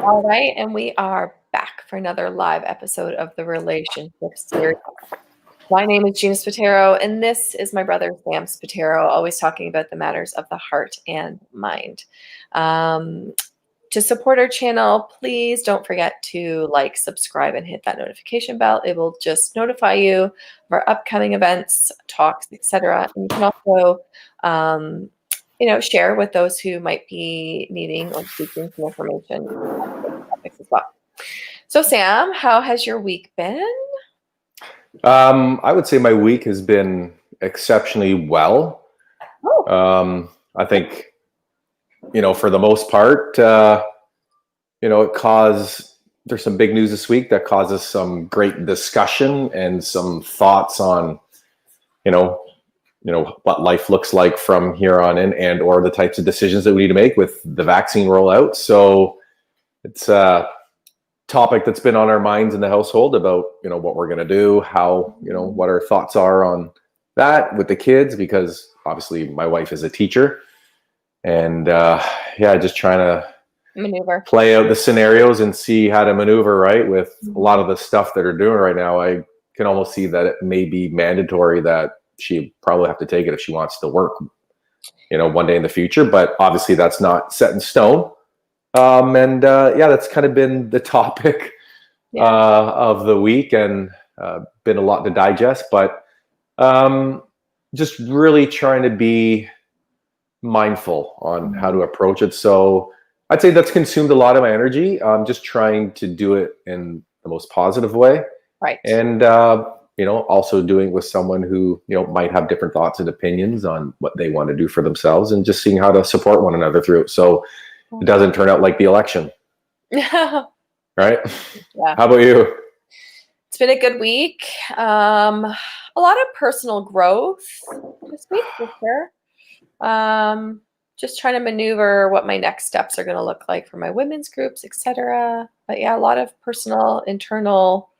All right, and we are back for another live episode of the Relationship Series. My name is Gina Spataro, and this is my brother Sam Spataro, always talking about the matters of the heart and mind. To support our channel, please don't forget to like, subscribe, and hit that notification bell. It will just notify you of our upcoming events, talks, etc. And you can also share with those who might be needing or seeking some information on those topics as well. So, Sam, how has your week been? I would say my week has been exceptionally well. I think, for the most part, there's some big news this week that causes some great discussion and some thoughts on, what life looks like from here on in, and or the types of decisions that we need to make with the vaccine rollout. So it's a topic that's been on our minds in the household about, what we're going to do, how, what our thoughts are on that with the kids, because obviously my wife is a teacher, and just trying to play out the scenarios and see how to maneuver right with a lot of the stuff that they're doing right now. I can almost see that it may be mandatory that she probably have to take it if she wants to work, one day in the future, but obviously that's not set in stone. That's kind of been the topic of the week, and been a lot to digest, but just really trying to be mindful on how to approach it. So I'd say that's consumed a lot of my energy. I'm just trying to do it in the most positive way. Right. And, also doing with someone who, might have different thoughts and opinions on what they want to do for themselves, and just seeing how to support one another through it. So it doesn't turn out like the election. Right? Yeah. How about you? It's been a good week. A lot of personal growth this week, for sure. Just trying to maneuver what my next steps are going to look like for my women's groups, etc. But yeah, a lot of personal, internal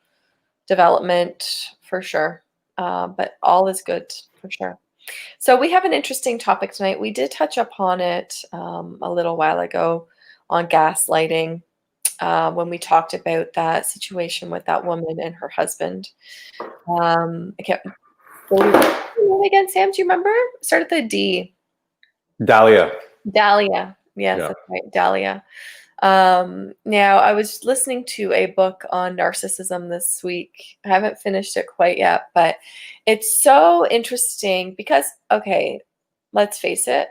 development for sure. But all is good for sure. So we have an interesting topic tonight. We did touch upon it a little while ago on gaslighting when we talked about that situation with that woman and her husband. I can't. Again, Sam, do you remember? Started with a D. Dahlia. Yes, yeah. That's right. Dahlia. Now, I was listening to a book on narcissism this week. I haven't finished it quite yet, but it's so interesting because, okay, let's face it,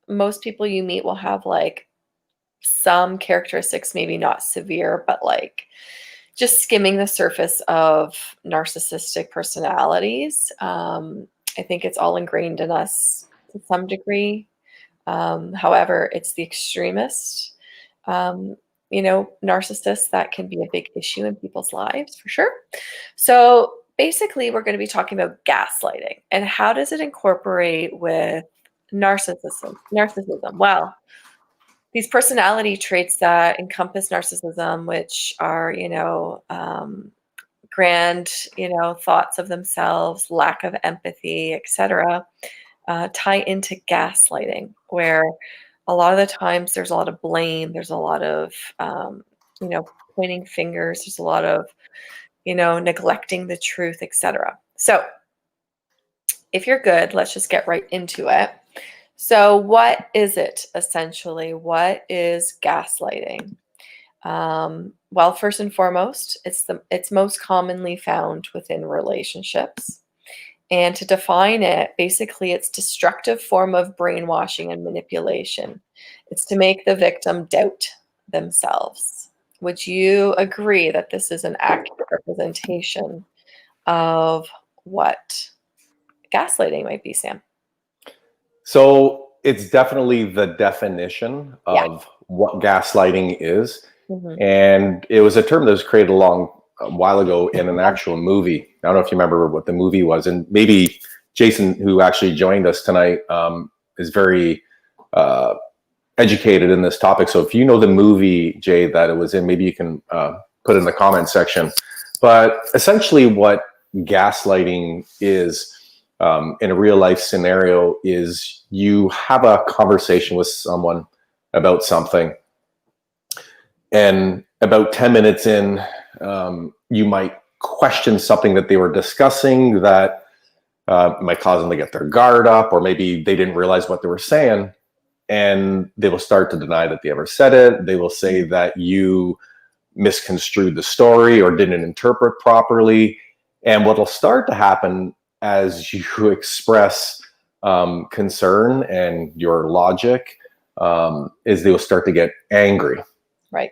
most people you meet will have like some characteristics, maybe not severe, but like just skimming the surface of narcissistic personalities. I think it's all ingrained in us to some degree. However, it's the extremists, narcissists that can be a big issue in people's lives for sure. So basically, we're going to be talking about gaslighting and how does it incorporate with narcissism? Well, these personality traits that encompass narcissism, which are, grand, thoughts of themselves, lack of empathy, etc., tie into gaslighting, where a lot of the times there's a lot of blame, there's a lot of, pointing fingers, there's a lot of, neglecting the truth, etc. So if you're good, let's just get right into it. So what is it essentially? What is gaslighting? Well, first and foremost, it's most commonly found within relationships. And to define it, basically, it's destructive form of brainwashing and manipulation. It's to make the victim doubt themselves. Would you agree that this is an accurate representation of what gaslighting might be, Sam? So it's definitely the definition of what gaslighting is. Mm-hmm. And it was a term that was created a while ago in an actual movie. I don't know if you remember what the movie was, and maybe Jason, who actually joined us tonight, is very educated in this topic. So if you know the movie, Jay, that it was in, maybe you can put it in the comment section. But essentially what gaslighting is in a real life scenario is you have a conversation with someone about something. And about 10 minutes in, you might question something that they were discussing that might cause them to get their guard up, or maybe they didn't realize what they were saying. And they will start to deny that they ever said it. They will say that you misconstrued the story or didn't interpret properly. And what will start to happen as you express concern and your logic is they will start to get angry. Right.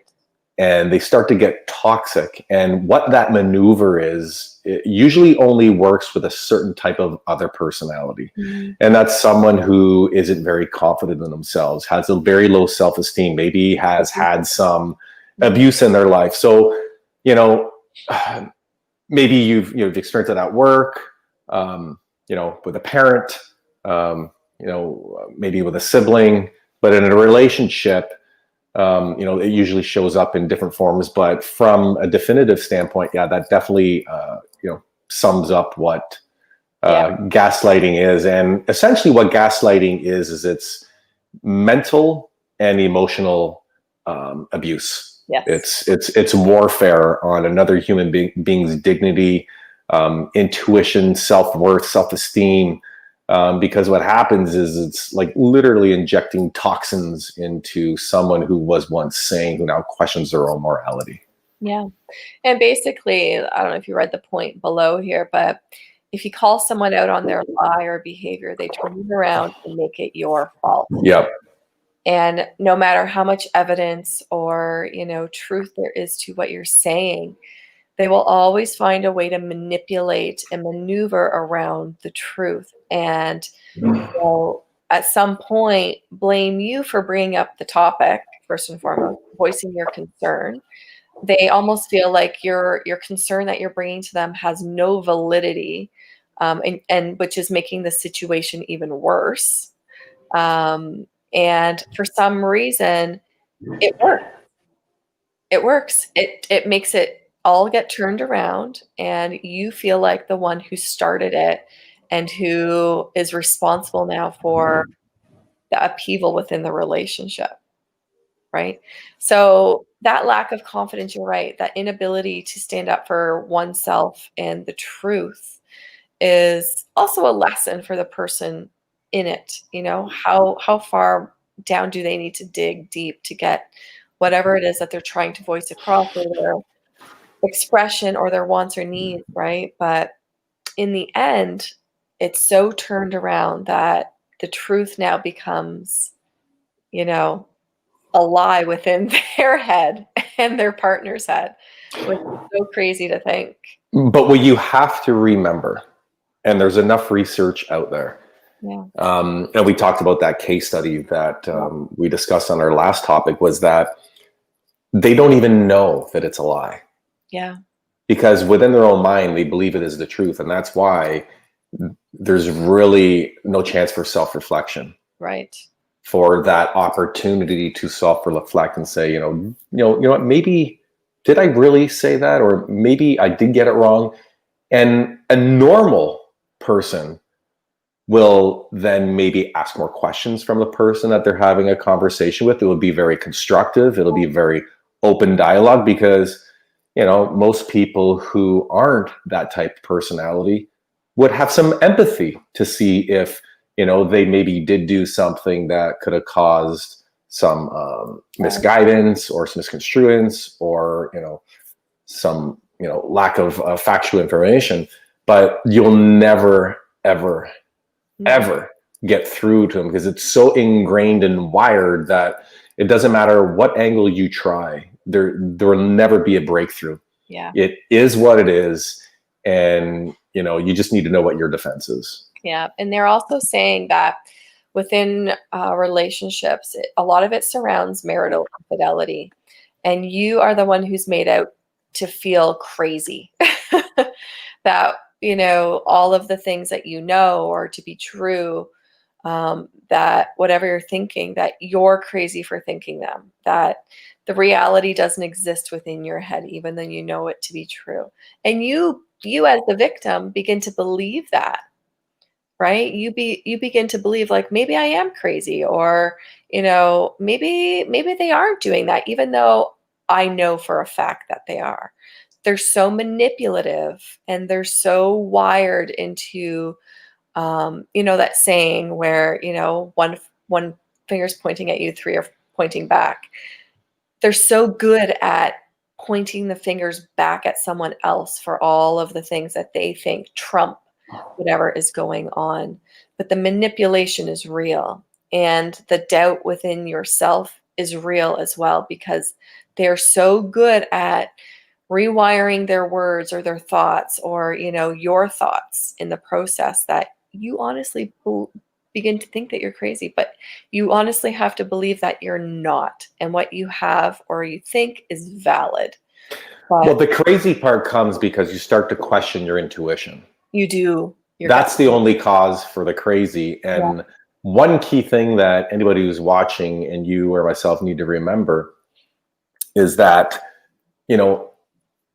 And they start to get toxic. And what that maneuver is, it usually only works with a certain type of other personality. Mm-hmm. And that's someone who isn't very confident in themselves, has a very low self-esteem, maybe has had some abuse in their life. So, you know, maybe you've experienced it at work, you know, with a parent, you know, maybe with a sibling, but in a relationship, you know, it usually shows up in different forms. But from a definitive standpoint, yeah, that definitely, you know, sums up what gaslighting is. And essentially what gaslighting is it's mental and emotional abuse. Yes. It's warfare on another human being's dignity, intuition, self-worth, self-esteem. Because what happens is it's like literally injecting toxins into someone who was once sane, who now questions their own morality. Yeah. And basically, I don't know if you read the point below here, but if you call someone out on their lie or behavior, they turn it around and make it your fault. Yep. And no matter how much evidence or, you know, truth there is to what you're saying, they will always find a way to manipulate and maneuver around the truth. And will, at some point, blame you for bringing up the topic, first and foremost, voicing your concern. They almost feel like your concern that you're bringing to them has no validity, and which is making the situation even worse. And for some reason, it works. It works. It makes it all get turned around, and you feel like the one who started it and who is responsible now for the upheaval within the relationship, right? So that lack of confidence, you're right, that inability to stand up for oneself and the truth is also a lesson for the person in it. You know, how far down do they need to dig deep to get whatever it is that they're trying to voice across, or their expression or their wants or needs, right? But in the end, it's so turned around that the truth now becomes, you know, a lie within their head and their partner's head, which is so crazy to think. But what you have to remember, and there's enough research out there, Yeah. and we talked about that case study that we discussed on our last topic, was that they don't even know that it's a lie. Yeah. Because within their own mind, they believe it is the truth. And that's why there's really no chance for self-reflection. Right. For that opportunity to self-reflect and say, you know what, maybe did I really say that? Or maybe I did get it wrong. And a normal person will then maybe ask more questions from the person that they're having a conversation with. It will be very constructive. It'll be very open dialogue, because, you know, most people who aren't that type of personality would have some empathy to see if, you know, they maybe did do something that could have caused some misguidance or some misconstruence, or, you know, some, you know, lack of factual information. But you'll never, ever, ever get through to them, because it's so ingrained and wired that it doesn't matter what angle you try, there will never be a breakthrough. Yeah. It is what it is. And, you know, you just need to know what your defense is. Yeah. And they're also saying that within relationships, a lot of it surrounds marital infidelity. And you are the one who's made out to feel crazy. That, you know, all of the things that you know are to be true, that whatever you're thinking, that you're crazy for thinking them, that the reality doesn't exist within your head, even though you know it to be true. And you as the victim begin to believe that, right? You begin to believe, like, maybe I am crazy, or, you know, maybe they aren't doing that, even though I know for a fact that they are. They're so manipulative and they're so wired into, that saying where, one finger's pointing at you, three are pointing back. They're so good at pointing the fingers back at someone else for all of the things that they think trump whatever is going on. But the manipulation is real, and the doubt within yourself is real as well, because they're so good at rewiring their words or their thoughts, or your thoughts in the process, that you honestly begin to think that you're crazy, but you honestly have to believe that you're not, and what you have or you think is valid. Well, But the crazy part comes because you start to question your intuition. you do your gut. That's the only cause for the crazy. Yeah. And one key thing that anybody who's watching, and you or myself, need to remember is that,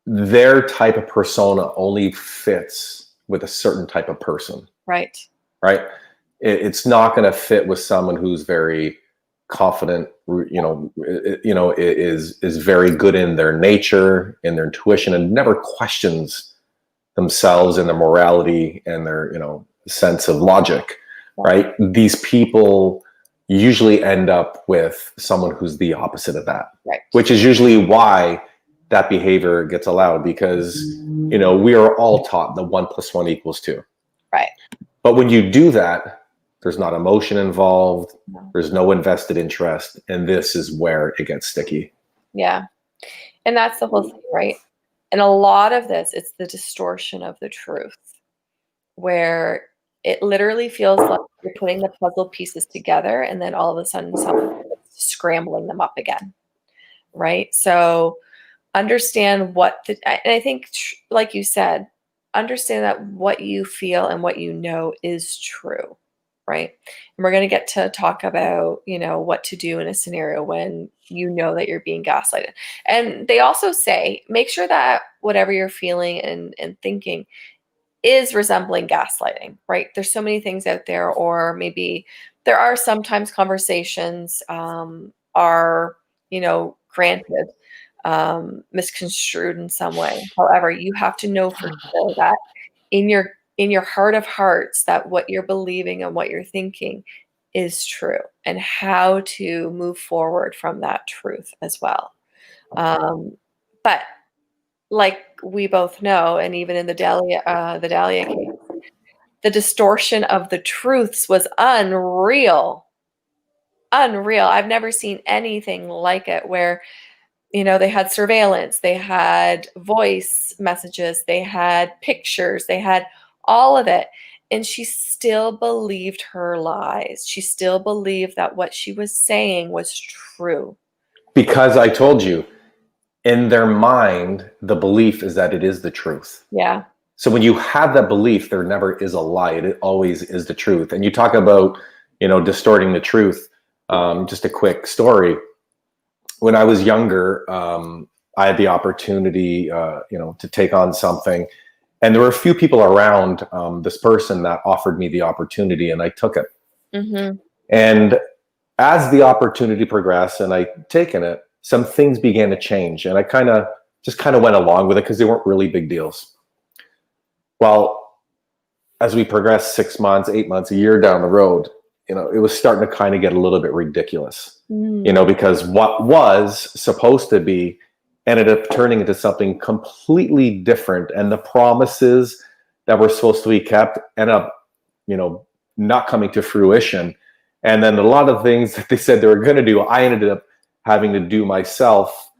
their type of persona only fits with a certain type of person, Right. right? It's not going to fit with someone who's very confident, is very good in their nature, in their intuition, and never questions themselves and their morality and their, sense of logic, right? These people usually end up with someone who's the opposite of that, Right. which is usually why that behavior gets allowed, because, we are all taught that 1 + 1 = 2. Right. But when you do that, there's not emotion involved. No. There's no invested interest. And this is where it gets sticky. Yeah. And that's the whole thing, right? And a lot of this, it's the distortion of the truth, where it literally feels like you're putting the puzzle pieces together, and then all of a sudden someone's scrambling them up again, right? So understand and I think, like you said, understand that what you feel and what you know is true, right? And we're going to get to talk about, what to do in a scenario when you know that you're being gaslighted. And they also say, make sure that whatever you're feeling and thinking is resembling gaslighting, right? There's so many things out there, or maybe there are sometimes conversations are, granted, misconstrued in some way. However, you have to know for sure that in your heart of hearts, that what you're believing and what you're thinking is true, and how to move forward from that truth as well. But like we both know, and even in the Dahlia case, the distortion of the truths was unreal. Unreal. I've never seen anything like it, where they had surveillance, they had voice messages, they had pictures, they had all of it. And she still believed her lies. She still believed that what she was saying was true. Because I told you, in their mind, the belief is that it is the truth. Yeah. So when you have that belief, there never is a lie. It always is the truth. And you talk about, distorting the truth. Just a quick story. When I was younger, I had the opportunity, to take on something. And there were a few people around this person that offered me the opportunity, and I took it. Mm-hmm. And as the opportunity progressed and I'd taken it, some things began to change. And I just went along with it because they weren't really big deals. Well, as we progressed 6 months, 8 months, a year down the road, it was starting to kind of get a little bit ridiculous, because what was supposed to be ended up turning into something completely different. And the promises that were supposed to be kept end up, not coming to fruition. And then a lot of things that they said they were going to do, I ended up having to do myself,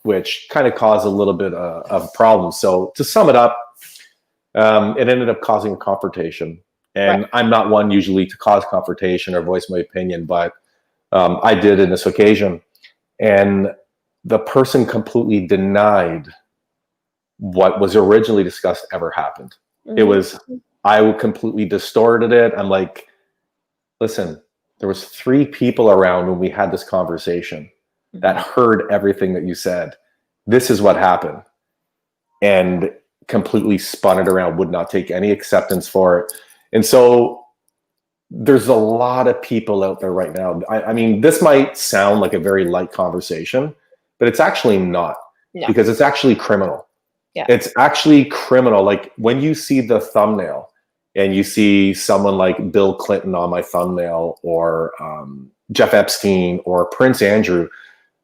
which kind of caused a little bit of a problem. So to sum it up, it ended up causing a confrontation. And I'm not one usually to cause confrontation or voice my opinion, but I did in this occasion. And the person completely denied what was originally discussed ever happened. Mm-hmm. It was, I completely distorted it. I'm like, listen, there was 3 people around when we had this conversation that heard everything that you said. This is what happened. And completely spun it around, would not take any acceptance for it. And so there's a lot of people out there right now. I mean, this might sound like a very light conversation, but it's actually not, No. because it's actually criminal. Yeah. It's actually criminal. Like when you see the thumbnail and you see someone like Bill Clinton on my thumbnail, or Jeff Epstein or Prince Andrew,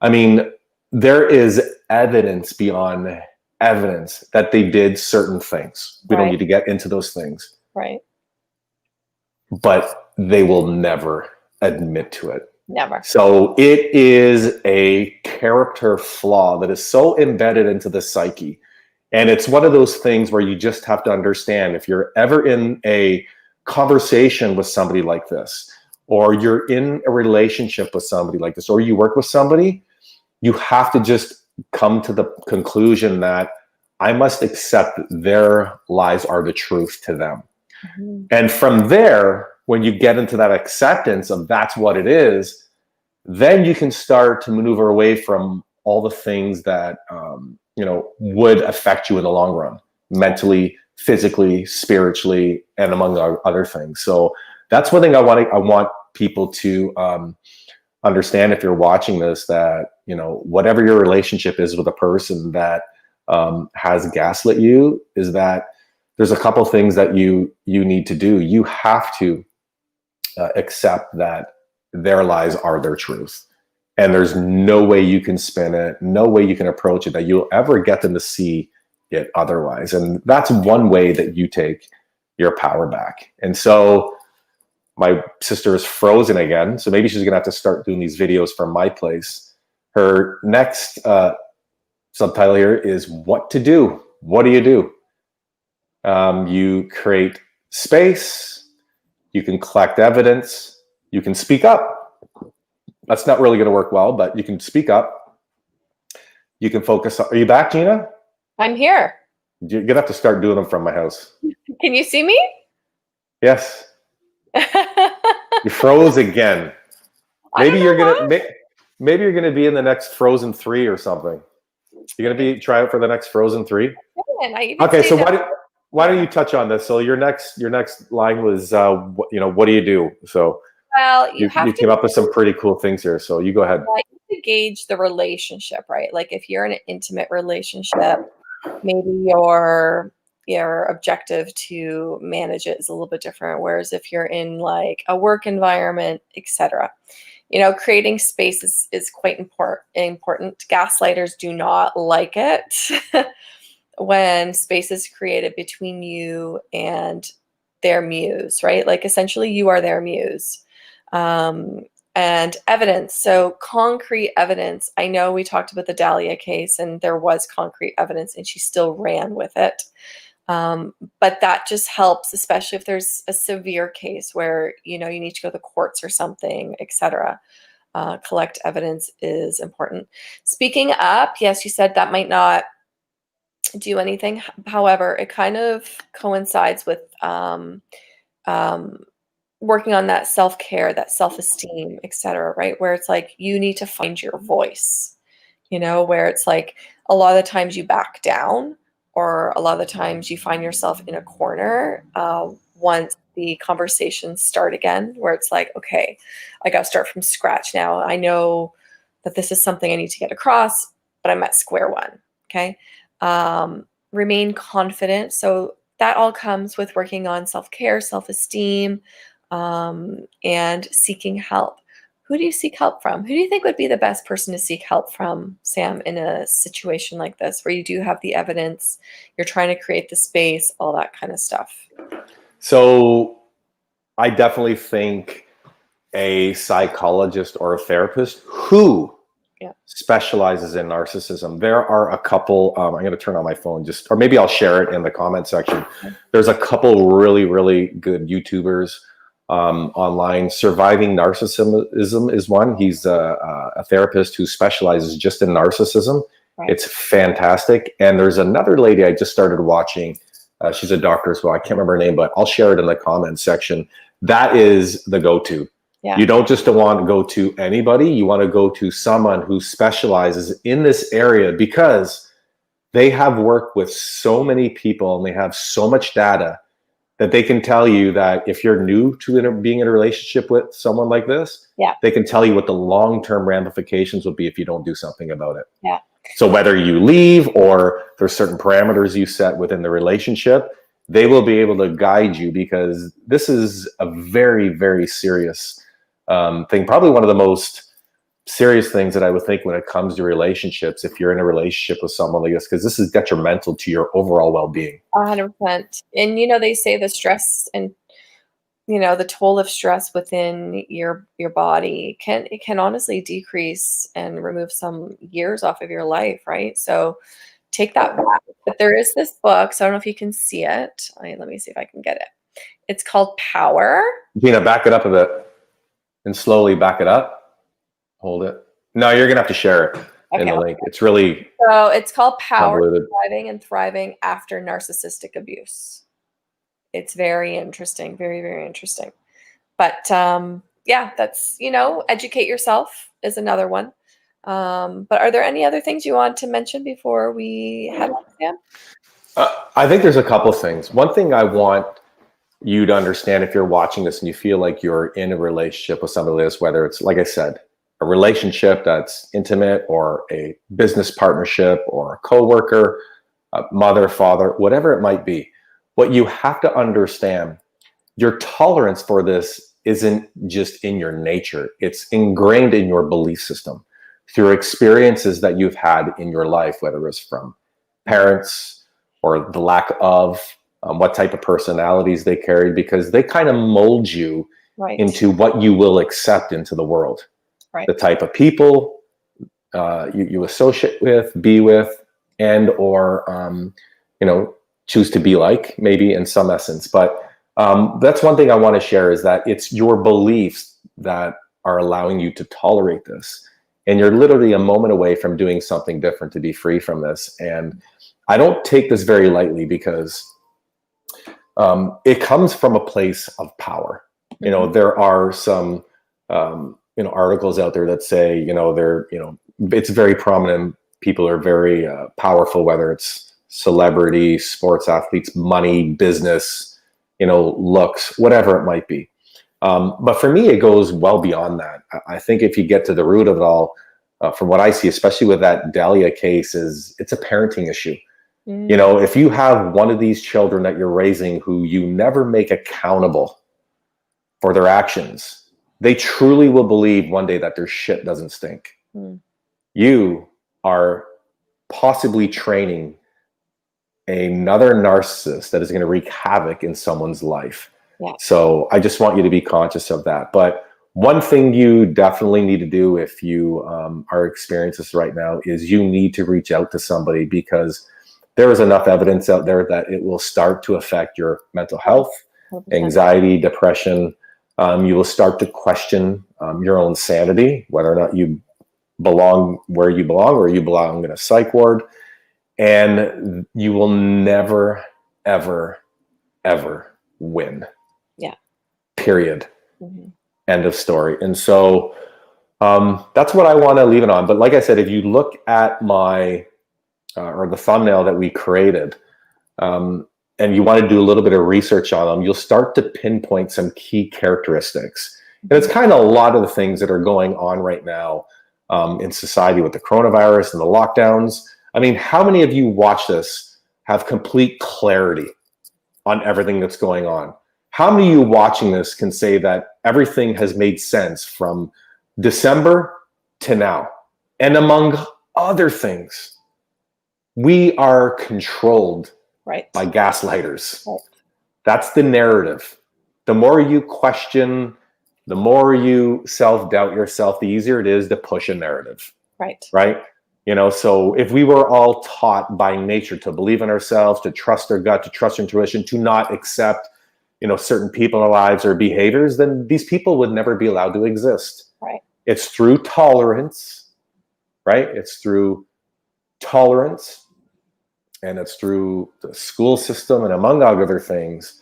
I mean, there is evidence beyond evidence that they did certain things. We don't need to get into those things. Right. But they will never admit to it. Never. So it is a character flaw that is so embedded into the psyche. And it's one of those things where you just have to understand, if you're ever in a conversation with somebody like this, or you're in a relationship with somebody like this, or you work with somebody, you have to just come to the conclusion that I must accept their lies are the truth to them. Mm-hmm. And from there, when you get into that acceptance of that's what it is, then you can start to maneuver away from all the things that would affect you in the long run, mentally, physically, spiritually, and among other things. So that's one thing I want people to understand, if you're watching this, that whatever your relationship is with a person that has gaslit you, is that there's a couple things that you need to do. You have to accept that their lies are their truth. And there's no way you can spin it, no way you can approach it, that you'll ever get them to see it otherwise. And that's one way that you take your power back. And so my sister is frozen again. So maybe she's going to have to start doing these videos from my place. Her next subtitle here is "What to Do." What do you do? You create space. You can collect evidence. You can speak up. That's not really going to work well, but you can speak up. You can focus. Are you back, Gina? I'm here. You're going to have to start doing them from my house. Can you see me? Yes. You froze again. Maybe you're going to be in the next Frozen 3 or something. You're going to try out for the next Frozen 3? Okay, so why don't you touch on this? So your next line was what do you do? So well, you came up with some pretty cool things here. So you go ahead. You have to gauge the relationship, right? Like if you're in an intimate relationship, maybe your objective to manage it is a little bit different. Whereas if you're in like a work environment, etc., creating space is quite important. Gaslighters do not like it when space is created between you and their muse, right? Like essentially you are their muse. And evidence. So concrete evidence. I know we talked about the Dahlia case and there was concrete evidence and she still ran with it. But that just helps, especially if there's a severe case where, you need to go to the courts or something, etc. Collect evidence is important. Speaking up, yes, you said that might not do anything. However, it kind of coincides with working on that self-care, that self-esteem, etc., right? Where it's like you need to find your voice, where it's like a lot of the times you back down, or a lot of the times you find yourself in a corner once the conversations start again, where it's like, okay, I got to start from scratch now. I know that this is something I need to get across, but I'm at square one, okay? Remain confident. So that all comes with working on self-care, self-esteem, and seeking help. Who do you seek help from? Who do you think would be the best person to seek help from, Sam, in a situation like this where you do have the evidence, you're trying to create the space, all that kind of stuff? So I definitely think a psychologist or a therapist who specializes in narcissism. There are a couple, I'm going to turn on my phone or maybe I'll share it in the comment section. There's a couple really, really good YouTubers online. Surviving Narcissism is one. He's a therapist who specializes just in narcissism. Right. It's fantastic. And there's another lady I just started watching. She's a doctor as well. I can't remember her name, but I'll share it in the comment section. That is the go-to. Yeah. You don't just want to go to anybody. You want to go to someone who specializes in this area, because they have worked with so many people and they have so much data that they can tell you that if you're new to being in a relationship with someone like this, Yeah. they can tell you what the long-term ramifications will be if you don't do something about it. Yeah. So whether you leave or there's certain parameters you set within the relationship, they will be able to guide you, because this is a very, very serious thing. Probably one of the most serious things that I would think when it comes to relationships, if you're in a relationship with someone like this, because this is detrimental to your overall well-being. 100%. And they say the stress and the toll of stress within your body can honestly decrease and remove some years off of your life, right? So take that back. But there is this book, so I don't know if you can see it. Let me see if I can get it. It's called Power. Gina, back it up a bit and slowly back it up. Hold it. No, you're going to have to share it in the link. It's really So it's called Power, convoluted. Surviving and Thriving After Narcissistic Abuse. It's very interesting, very, very interesting. But yeah, that's, educate yourself is another one. But are there any other things you want to mention before we head on, Sam? I think there's a couple of things. One thing I want you to understand, if you're watching this and you feel like you're in a relationship with somebody else, whether it's, like I said, a relationship that's intimate or a business partnership or a coworker, a mother, father, whatever it might be, what you have to understand, your tolerance for this isn't just in your nature. It's ingrained in your belief system through experiences that you've had in your life, whether it's from parents or the lack of, what type of personalities they carried, because they kind of mold you into what you will accept into the world. The type of people you associate with, be with, and or choose to be like, maybe in some essence. But that's one thing I want to share, is that it's your beliefs that are allowing you to tolerate this, and you're literally a moment away from doing something different to be free from this. And I don't take this very lightly, because it comes from a place of power. There are some articles out there that say, it's very prominent. People are very powerful, whether it's celebrity, sports athletes, money, business, looks, whatever it might be. But for me, it goes well beyond that. I think if you get to the root of it all, from what I see, especially with that Dahlia case, is it's a parenting issue. If you have one of these children that you're raising who you never make accountable for their actions, they truly will believe one day that their shit doesn't stink. You are possibly training another narcissist that is going to wreak havoc in someone's life. So I just want you to be conscious of that. But one thing you definitely need to do if you are experiencing this right now is you need to reach out to somebody, because there is enough evidence out there that it will start to affect your mental health, 100%. Anxiety, depression. You will start to question your own sanity, whether or not you belong where you belong, or you belong in a psych ward. And you will never, ever, ever win. Period. End of story. And so that's what I want to leave it on. But like I said, if you look at my or the thumbnail that we created, and you want to do a little bit of research on them, you'll start to pinpoint some key characteristics. And it's kind of a lot of the things that are going on right now in society with the coronavirus and the lockdowns. I mean, how many of you watch this have complete clarity on everything that's going on? How many of you watching this can say that everything has made sense from December to now? And among other things, we are controlled by gaslighters. That's the narrative. The more you question, the more you self-doubt yourself, the easier it is to push a narrative. Right? So if we were all taught by nature to believe in ourselves, to trust our gut, to trust our intuition, to not accept, certain people in our lives or behaviors, then these people would never be allowed to exist. It's through tolerance, right? It's through tolerance, and it's through the school system, and among other things,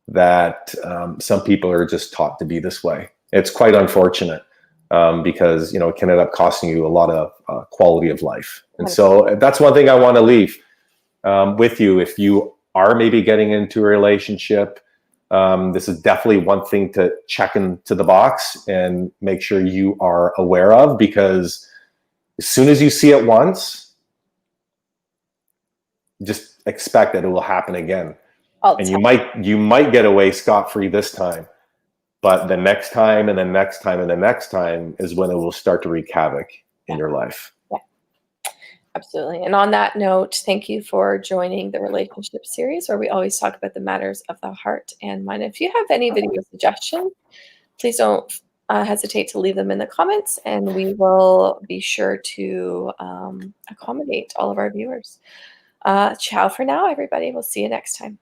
that some people are just taught to be this way. It's quite unfortunate, because it can end up costing you a lot of quality of life. And so that's one thing I want to leave with you. If you are maybe getting into a relationship, This is definitely one thing to check into the box and make sure you are aware of, because as soon as you see it once, just expect that it will happen again. All the And time. you might get away scot-free this time, but the next time and the next time and the next time is when it will start to wreak havoc in Yeah. your life. Yeah. Absolutely. And on that note, thank you for joining the relationship series where we always talk about the matters of the heart and mind. If you have any video suggestions, please don't hesitate to leave them in the comments, and we will be sure to accommodate all of our viewers. Ciao for now, everybody. We'll see you next time.